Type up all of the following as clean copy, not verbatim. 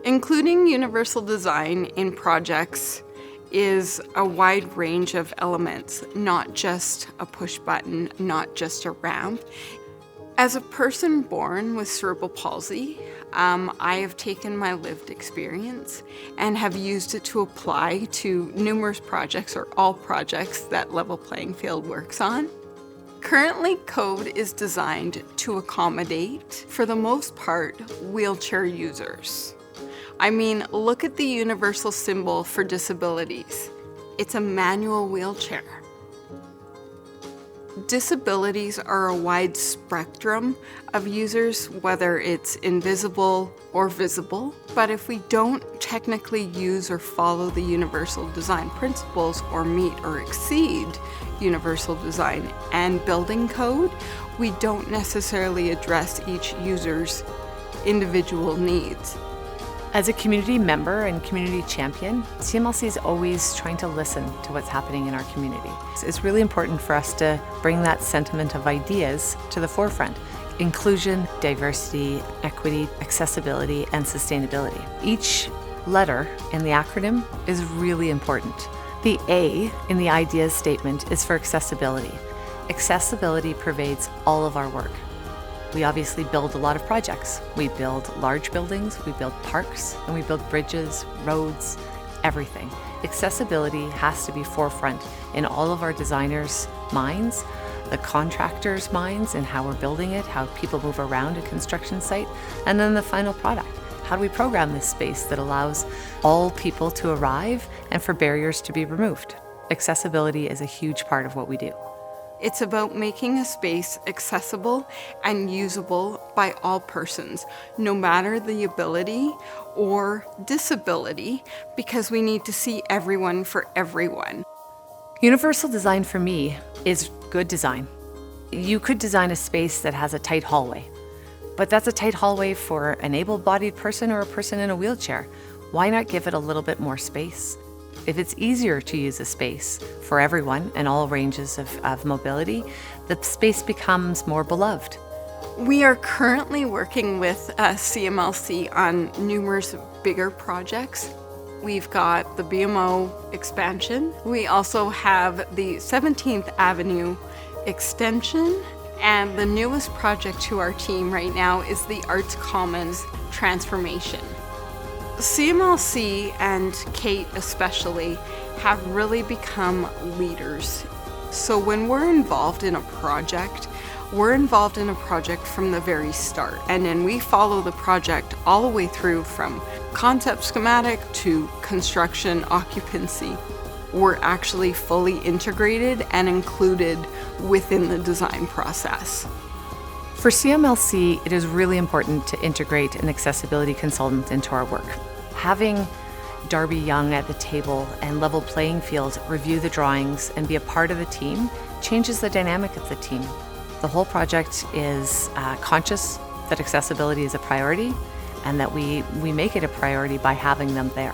Including universal design in projects is a wide range of elements, not just a push button, not just a ramp. As a person born with cerebral palsy, I have taken my lived experience and have used it to apply to numerous projects or all projects that Level Playing Field works on. Currently, code is designed to accommodate, for the most part, wheelchair users. I mean, look at the universal symbol for disabilities. It's a manual wheelchair. Disabilities are a wide spectrum of users, whether it's invisible or visible. But if we don't technically use or follow the universal design principles or meet or exceed universal design and building code, we don't necessarily address each user's individual needs. As a community member and community champion, CMLC is always trying to listen to what's happening in our community. It's really important for us to bring that sentiment of ideas to the forefront. Inclusion, diversity, equity, accessibility, and sustainability. Each letter in the acronym is really important. The A in the ideas statement is for accessibility. Accessibility pervades all of our work. We obviously build a lot of projects. We build large buildings, we build parks, and we build bridges, roads, everything. Accessibility has to be forefront in all of our designers' minds, the contractors' minds, and how we're building it, how people move around a construction site, and then the final product. How do we program this space that allows all people to arrive and for barriers to be removed? Accessibility is a huge part of what we do. It's about making a space accessible and usable by all persons, no matter the ability or disability, because we need to see everyone for everyone. Universal design for me is good design. You could design a space that has a tight hallway, but that's a tight hallway for an able-bodied person or a person in a wheelchair. Why not give it a little bit more space? If it's easier to use a space for everyone and all ranges of mobility, the space becomes more beloved. We are currently working with CMLC on numerous bigger projects. We've got the BMO expansion. We also have the 17th Avenue extension. And the newest project to our team right now is the Arts Commons transformation. CMLC and Kate especially have really become leaders. So when we're involved in a project, we're involved in a project from the very start. And then we follow the project all the way through from concept schematic to construction occupancy. We're actually fully integrated and included within the design process. For CMLC, it is really important to integrate an accessibility consultant into our work. Having Darby Young at the table and Level Playing Field review the drawings and be a part of the team changes the dynamic of the team. The whole project is conscious that accessibility is a priority and that we make it a priority by having them there.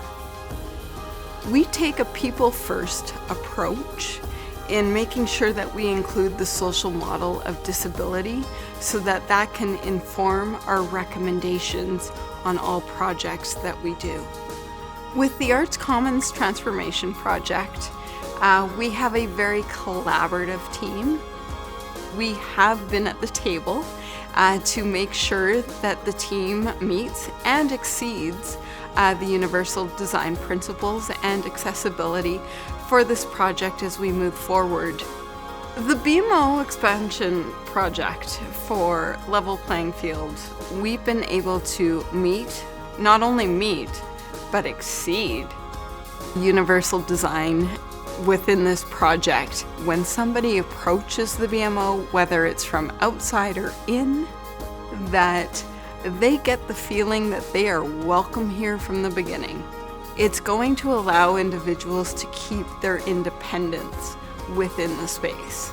We take a people-first approach in making sure that we include the social model of disability so that that can inform our recommendations on all projects that we do. With the Arts Commons Transformation Project, we have a very collaborative team. We have been at the table to make sure that the team meets and exceeds the universal design principles and accessibility for this project as we move forward. The BMO expansion project for Level Playing Field, we've been able to not only meet, but exceed universal design within this project. When somebody approaches the BMO, whether it's from outside or in, that they get the feeling that they are welcome here from the beginning. It's going to allow individuals to keep their independence within the space.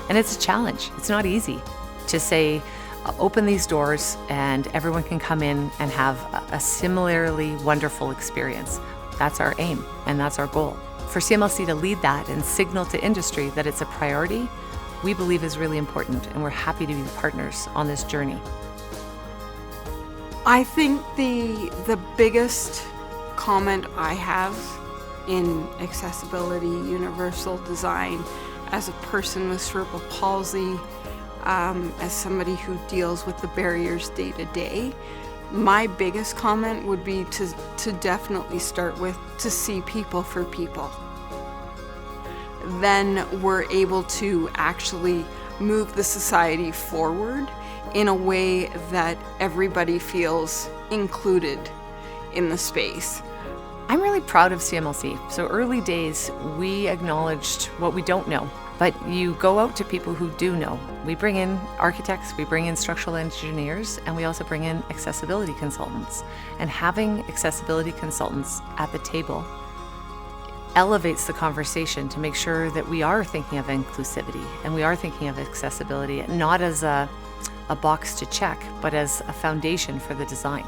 And it's a challenge. It's not easy to say, open these doors and everyone can come in and have a similarly wonderful experience. That's our aim and that's our goal. For CMLC to lead that and signal to industry that it's a priority, we believe is really important, and we're happy to be partners on this journey. I think the biggest comment I have in accessibility, universal design, as a person with cerebral palsy, as somebody who deals with the barriers day to day, my biggest comment would be to definitely start with to see people for people. Then we're able to actually move the society forward in a way that everybody feels included in the space. I'm really proud of CMLC. So early days, we acknowledged what we don't know, but you go out to people who do know. We bring in architects, we bring in structural engineers, and we also bring in accessibility consultants. And having accessibility consultants at the table elevates the conversation to make sure that we are thinking of inclusivity and we are thinking of accessibility, not as a box to check, but as a foundation for the design.